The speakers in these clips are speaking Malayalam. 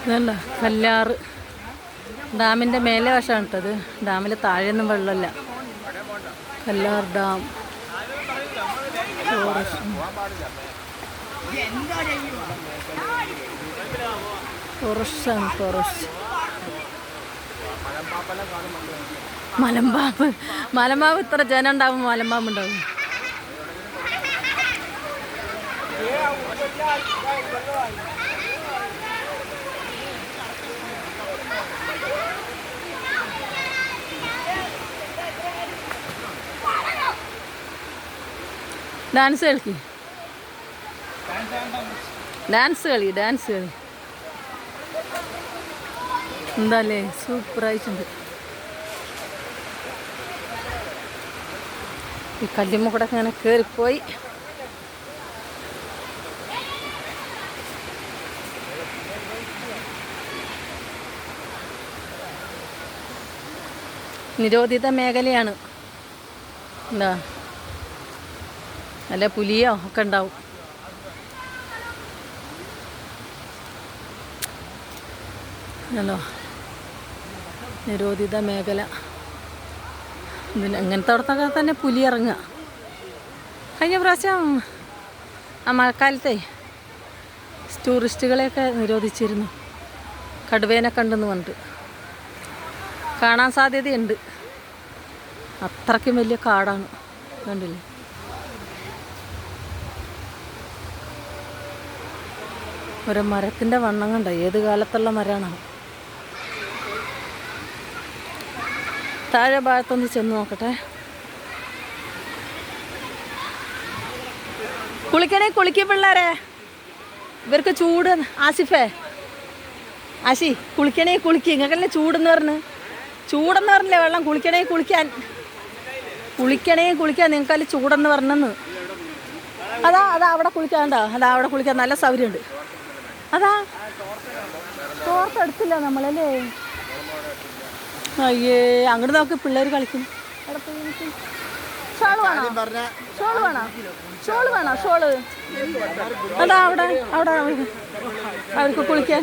ഇതല്ല കല്ലാറ് ഡാമിൻ്റെ മേലെ വശമാണ് കേട്ടത്. ഡാമിൽ താഴെയൊന്നും വെള്ളമില്ല. Kallar dam forest. മലമ്പാമ്പ് ഇത്ര ജനം ഉണ്ടാവും, മലമ്പാമ്പ് ഉണ്ടാവും. ഡാൻസ് കളി എന്താല്ലേ സൂപ്പറായിട്ടുണ്ട്. ഈ കല്ലുമ്മ കൂടെ ഇങ്ങനെ കയറിപ്പോയി. നിരോധിത മേഖലയാണ്. എന്താ നല്ല പുലിയോ ഒക്കെ ഉണ്ടാവും. ഹലോ, നിരോധിത മേഖല. അങ്ങനത്തെ അവിടത്തൊക്കെ തന്നെ പുലി ഇറങ്ങുക. കഴിഞ്ഞ പ്രാവശ്യം ആ മഴക്കാലത്തെ ടൂറിസ്റ്റുകളെയൊക്കെ നിരോധിച്ചിരുന്നു. കടുവേനെ കണ്ടെന്ന് പറഞ്ഞിട്ട് കാണാൻ സാധ്യതയുണ്ട്. അത്രയ്ക്കും വലിയ കാടാണ്. കണ്ടില്ലേ? ഒരു മരത്തിൻ്റെ വണ്ണം കണ്ടോ? ഏത് കാലത്തുള്ള മരമാണ്. താഴെ ഭാഗത്തൊന്ന് ചെന്ന് നോക്കട്ടെ. കുളിക്കും പിള്ളേരെ. ഇവർക്ക് ചൂട്. ആശി കുളിക്കണേ ഇങ്ങക്കല്ലേ ചൂടെന്ന് പറഞ്ഞില്ലേ വെള്ളം. കുളിക്കണേ കുളിക്കാൻ നിങ്ങൾക്കല്ല ചൂടെന്ന് പറഞ്ഞെന്ന്. അതാ അവിടെ കുളിക്കാണ്ടോ? അവിടെ കുളിക്കാൻ നല്ല സൗകര്യമുണ്ട്. അതാ തോർത്തെടുത്തില്ല നമ്മളല്ലേ. അയ്യേ, അങ്ങോട്ട് നോക്ക്, പിള്ളേർ കളിക്കും. ഷോള് വേണോ? അതാ അവിടെ അവർക്ക് കുളിക്കാൻ.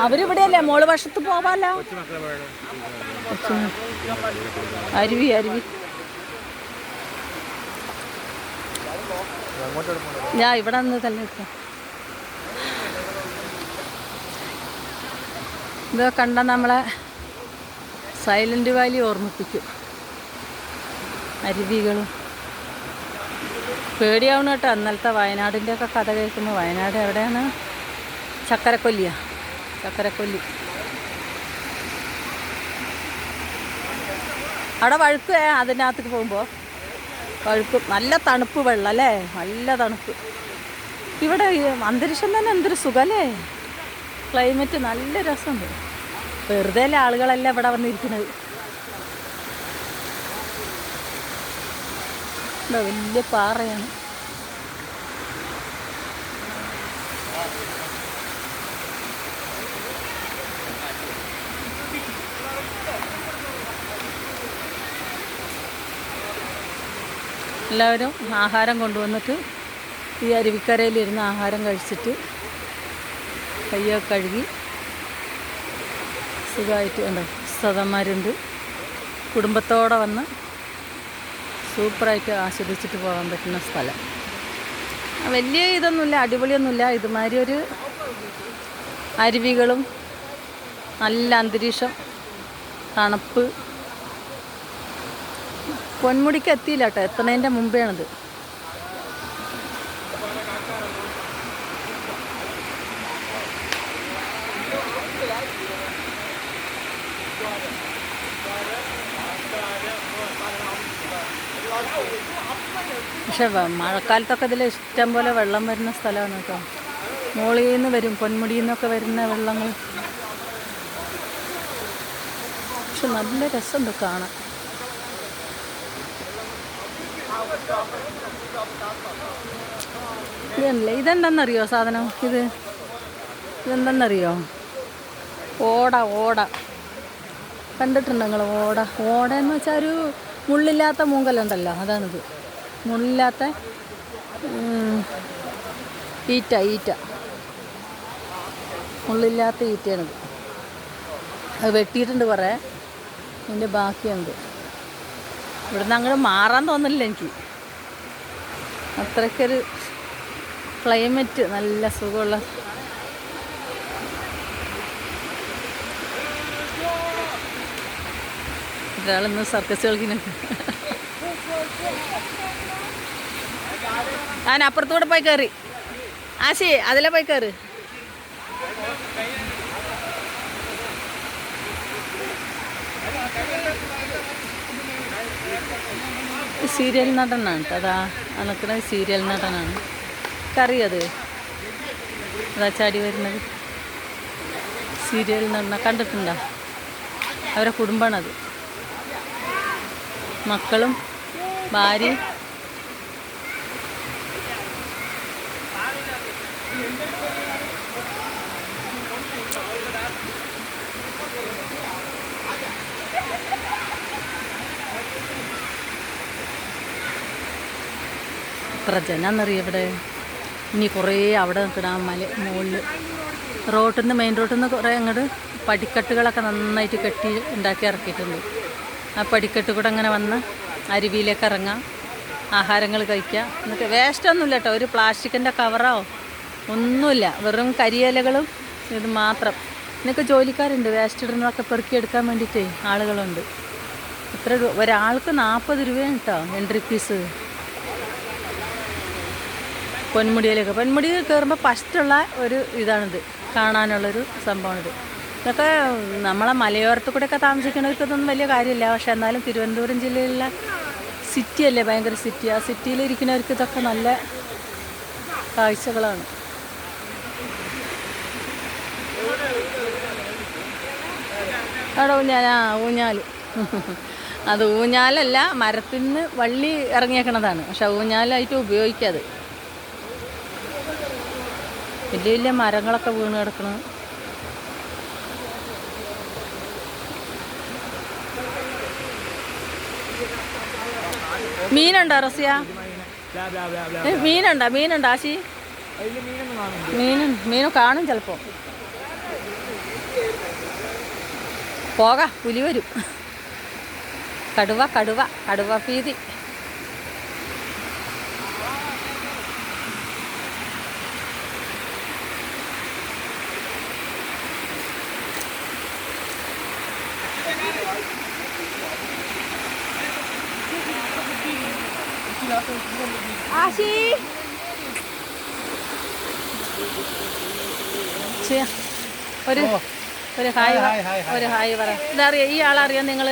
അവരിവിടെയല്ലേ, മോള് വശത്ത് പോവാല്ലോ. അരുവി ഞാൻ ഇവിടെ നിന്ന് തന്നെ വെക്കാം. ഇത് കണ്ട നമ്മളെ സൈലന്റ് വാലി ഓർമ്മിപ്പിക്കും. അരുവികളും പേടിയാവണം കേട്ടോ. ഇന്നലത്തെ വയനാടിൻ്റെ ഒക്കെ കഥ കേൾക്കുമ്പോൾ. വയനാട് എവിടെയാണ്? ചക്കരക്കൊല്ലി. അവിടെ വഴുക്ക്. അതിനകത്തേക്ക് പോകുമ്പോൾ വഴുക്കും. നല്ല തണുപ്പ് വെള്ളം അല്ലേ, നല്ല തണുപ്പ്. ഇവിടെ അന്തരീക്ഷം തന്നെ എന്തൊരു സുഖമല്ലേ. ക്ലൈമറ്റ് നല്ല രസമുണ്ട്. വെറുതെ ആളുകളെല്ലാം ഇവിടെ വന്നിരിക്കുന്നത്. വലിയ പാറയാണ്. എല്ലാവരും ആഹാരം കൊണ്ടുവന്നിട്ട് ഈ അരുവിക്കരയിലിരുന്ന് ആഹാരം കഴിച്ചിട്ട് കയ്യൊക്കെ കഴുകി സുഖമായിട്ട് ഉണ്ട്. സദന്മാരുണ്ട്. കുടുംബത്തോടെ വന്ന് സൂപ്പറായിട്ട് ആസ്വദിച്ചിട്ട് പോകാൻ പറ്റുന്ന സ്ഥലം. വലിയ ഇതൊന്നുമില്ല, അടിപൊളിയൊന്നുമില്ല. ഇതുമാതിരി ഒരു അരുവികളും നല്ല അന്തരീക്ഷം, തണുപ്പ്. പൊന്മുടിക്ക് എത്തിയില്ല കേട്ടോ, എത്തുന്നതിൻ്റെ മുമ്പേയാണത്. പക്ഷെ മഴക്കാലത്തൊക്കെ ഇതിൽ ഇഷ്ടം പോലെ വെള്ളം വരുന്ന സ്ഥലമാണ് കേട്ടോ. മോളിൽ നിന്ന് വരും, പൊന്മുടിയിൽ നിന്നൊക്കെ വരുന്ന വെള്ളങ്ങൾ. പക്ഷെ നല്ല രസമുണ്ട് കാണാൻ. ഇതല്ലേ, ഇതെന്താണെന്നറിയോ സാധനം? ഇതെന്താണെന്നറിയോ? ഓട കണ്ടിട്ടുണ്ടോ നിങ്ങൾ? ഓടയെന്ന് വെച്ചാൽ ഒരു മുള്ളില്ലാത്ത മൂങ്കലുണ്ടല്ലോ, അതാണിത്. മുള്ളില്ലാത്ത ഈറ്റ ഈറ്റ മുള്ളില്ലാത്ത ഈറ്റയാണിത്. അത് വെട്ടിയിട്ടുണ്ട് കുറേ, ഇതിൻ്റെ ബാക്കിയുണ്ട്. ഇവിടുന്ന് അങ്ങോട്ട് മാറാൻ തോന്നില്ല എനിക്ക്. അത്രയ്ക്കൊരു ക്ലൈമറ്റ് നല്ല സുഖമുള്ള. ഒരാളിന്ന് സർക്കസ് കളിക്കുന്നുണ്ട്. അപ്പുറത്തൂടെ പോയി കയറി. ആശി അതിലെ പോയി കയറി. സീരിയൽ നടനാണ് കേട്ടോ. അതാ നിൽക്കുന്ന സീരിയൽ നടനാണ്. കറിയത് അതാ ചാടി വരുന്നത് സീരിയൽ നടന കണ്ടിട്ടുണ്ടോ? അവരെ കുടുംബമാണത്. മക്കളും ഭാര്യയും. എത്ര ജനാന്നറിയ ഇവിടെ. ഇനി കുറേ അവിടെ നിൽക്കണം ആ മല മുകളിൽ. റോട്ടിൽ നിന്ന് മെയിൻ റോട്ടിൽ നിന്ന് കുറേ അങ്ങോട്ട് പടിക്കെട്ടുകളൊക്കെ നന്നായിട്ട് കെട്ടി ഉണ്ടാക്കി ഇറക്കിയിട്ടുണ്ട്. ആ പടിക്കെട്ട് കൂടെ അങ്ങനെ വന്ന് അരുവിയിലേക്ക് ഇറങ്ങാം, ആഹാരങ്ങൾ കഴിക്കാം. എന്നിട്ട് വേസ്റ്റൊന്നുമില്ല കേട്ടോ. ഒരു പ്ലാസ്റ്റിക്കിൻ്റെ കവറോ ഒന്നുമില്ല, വെറും കരിയിലകളും ഇത് മാത്രം. ഇതിനൊക്കെ ജോലിക്കാരുണ്ട്, വേസ്റ്റ് ഇടുന്നതൊക്കെ പെറുക്കിയെടുക്കാൻ വേണ്ടിയിട്ടേ ആളുകളുണ്ട്. എത്ര ഒരാൾക്ക് 40 രൂപയാണ് കേട്ടോ എൻട്രി ഫീസ്. പൊന്മുടിയിലേക്ക് കയറുമ്പോൾ ഫസ്റ്റുള്ള ഒരു ഇതാണിത്, കാണാനുള്ളൊരു സംഭവമാണിത്. ഇതൊക്കെ നമ്മളെ മലയോരത്ത് കൂടെയൊക്കെ താമസിക്കുന്നവർക്കൊന്നും വലിയ കാര്യമില്ല. പക്ഷെ എന്നാലും തിരുവനന്തപുരം ജില്ലയിലുള്ള സിറ്റിയല്ലേ, ഭയങ്കര സിറ്റി. ആ സിറ്റിയിലിരിക്കുന്നവർക്ക് ഇതൊക്കെ നല്ല കാഴ്ചകളാണ്. അവിടെ ഊഞ്ഞാൽ അത് ഊഞ്ഞാലല്ല, മരത്തിൽ നിന്ന് വള്ളി ഇറങ്ങിയേക്കണതാണ്. പക്ഷെ ഊഞ്ഞാലായിട്ട് ഉപയോഗിക്കാതെ. വലിയ വലിയ മരങ്ങളൊക്കെ വീണ് കിടക്കണം. മീനുണ്ടോ റസിയ? മീനുണ്ടോ ആശി? മീനും കാണും ചിലപ്പോൾ. പുലി വരും. കടുവ ഭീതി. ആശി ഒരു ഹായ് പറ. ഇതറിയാം, ഈ ആളറിയാം നിങ്ങൾ?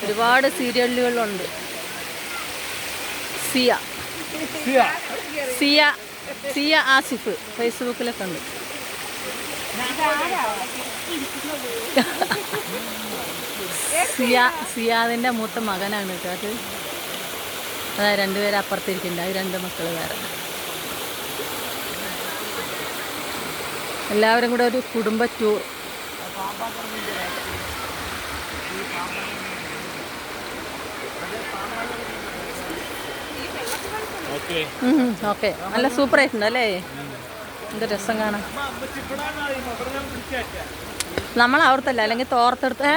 ഒരുപാട് സീരിയലുകളുണ്ട്. സിയ ആസിഫ് ഫേസ്ബുക്കിലൊക്കെ ഉണ്ട്. സിയാദിൻ്റെ മൂത്ത മകനാണ് കേട്ടോ അത്. അതായത് 2 പേര് അപ്പുറത്തിരിക്കുന്നുണ്ട്. അത് 2 മക്കൾ വേറെ. എല്ലാവരും കൂടെ ഒരു കുടുംബ ടൂർ. ഓക്കെ, നല്ല സൂപ്പറായിട്ടുണ്ട് അല്ലേ? എന്ത് രസം കാണാം. നമ്മൾ അവിടുത്തല്ല, അല്ലെങ്കിൽ തോർത്തെടുത്ത്